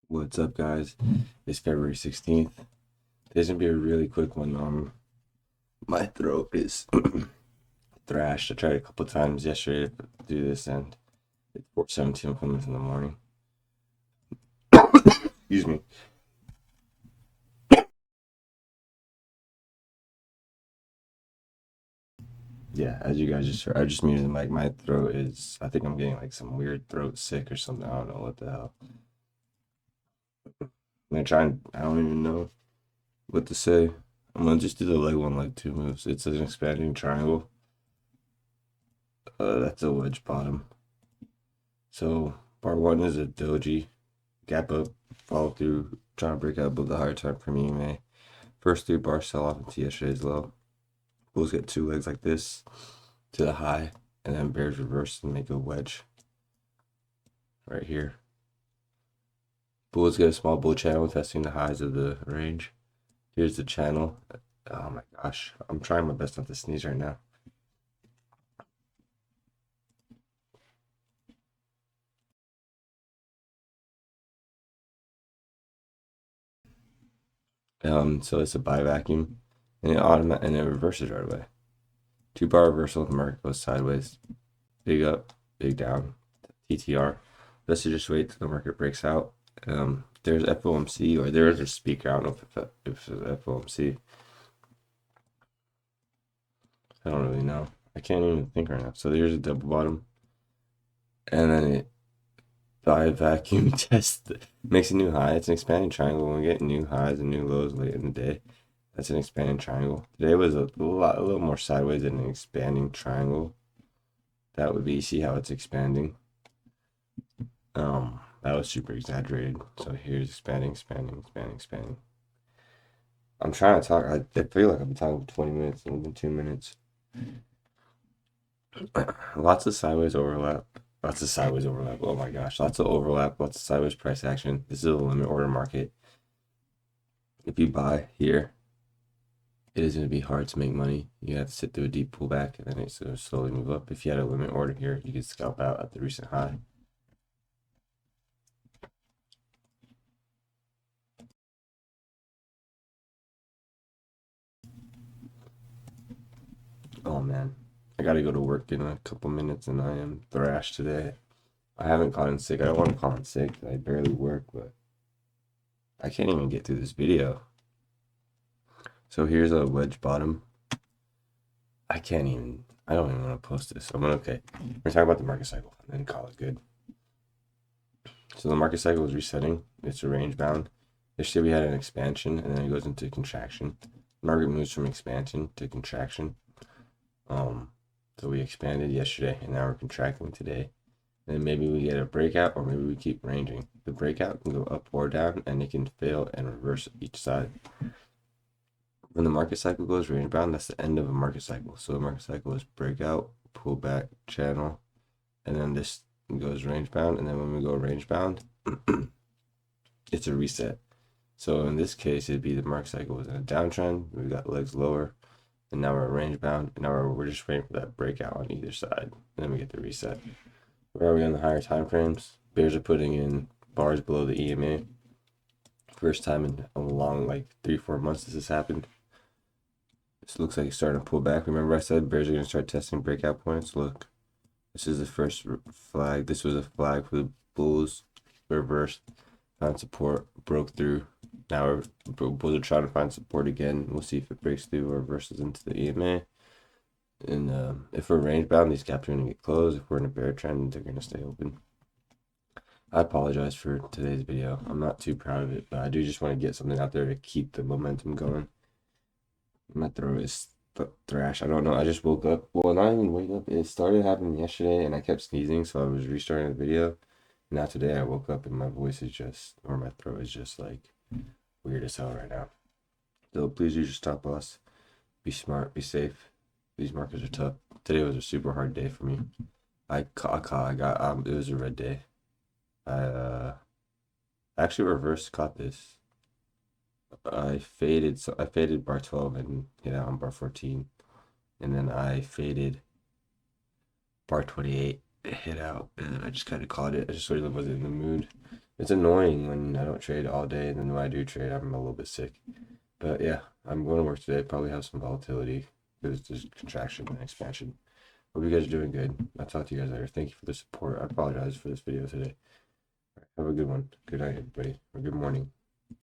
What's up, guys? It's February 16th. This is gonna be a really quick one. My throat is thrashed. I tried a couple times yesterday to do this, and it's 4:17 in the morning. Excuse me. Yeah, as you guys just heard, I just muted the mic. My throat is. I think I'm getting like some weird throat sick or something. I don't know what the hell. I'm gonna try and. I don't even know what to say. I'm gonna just do the leg one, leg two moves. It's an expanding triangle. That's a wedge bottom. So part one is a doji, gap up, follow through, trying to break out above the higher time from EMA. First three bars sell off into yesterday's low. Bulls get two legs like this to the high, and then bears reverse and make a wedge right here. Bulls get a small bull channel testing the highs of the range. Here's the channel. Oh my gosh, I'm trying my best not to sneeze right now. So it's a buy vacuum, and it reverses right away. 2 bar reversal, the market goes sideways. Big up, big down, TTR. Let's just wait till the market breaks out. There's FOMC, or there is a speaker. I don't know if it's FOMC. I don't really know. I can't even think right now. So there's a double bottom, and then it by vacuum test makes a new high. It's an expanding triangle. When we get new highs and new lows late in the day, that's an expanding triangle. Today was a little more sideways than an expanding triangle. That would be, see how it's expanding. That was super exaggerated. So here's expanding, expanding, expanding, expanding. I'm trying to talk. I feel like I've been talking for 20 minutes and even 2 minutes. Lots of sideways overlap. Lots of sideways overlap. Oh my gosh. Lots of overlap. Lots of sideways price action. This is a limit order market. If you buy here, it is going to be hard to make money. You have to sit through a deep pullback and then it's going to slowly move up. If you had a limit order here, you could scalp out at the recent high. Oh man. I got to go to work in a couple minutes and I am thrashed today. I haven't called in sick. I don't want to call in sick. I barely work, but I can't even get through this video. So here's a wedge bottom. I don't even want to post this. Okay. We're talking about the market cycle and then call it good. So the market cycle is resetting. It's a range bound. Yesterday we had an expansion and then it goes into contraction. The market moves from expansion to contraction. So we expanded yesterday and now we're contracting today. Then maybe we get a breakout or maybe we keep ranging. The breakout can go up or down and it can fail and reverse each side. When the market cycle goes range bound, that's the end of a market cycle. So the market cycle is breakout, pullback, channel, and then this goes range bound. And then when we go range bound, it's a reset. So in this case, it'd be the market cycle was in a downtrend. We got legs lower, and now we're range bound. And now we're just waiting for that breakout on either side. And then we get the reset. Where are we on the higher time frames? Bears are putting in bars below the EMA. First time in a long, like 3-4 months this has happened. This looks like it's starting to pull back. Remember I said bears are going to start testing breakout points? Look, this is the first flag. This was a flag for the bulls. Reversed, found support, broke through. Now bulls are trying to find support again. We'll see if it breaks through or reverses into the EMA. And if we're range bound, these gaps are going to get closed. If we're in a bear trend, they're going to stay open. I apologize for today's video. I'm not too proud of it, but I do just want to get something out there to keep the momentum going. My throat is thrash. I don't know. I just woke up. Well, not even wake up. It started happening yesterday, and I kept sneezing, so I was restarting the video. Now today, I woke up and my voice is just, or my throat is just like weird as hell right now. So please use your stop loss. Be smart. Be safe. These markets are tough. Today was a super hard day for me. I got it was a red day. I actually reverse caught this. I faded bar 12 and hit out on bar 14. And then I faded bar 28, hit out, and then I just kind of caught it. I just sort of wasn't in the mood. It's annoying when I don't trade all day, and then when I do trade, I'm a little bit sick. But yeah, I'm going to work today. Probably have some volatility because there's contraction and expansion. Hope you guys are doing good. I'll talk to you guys later. Thank you for the support. I apologize for this video today. Have a good one. Good night, everybody. Or good morning.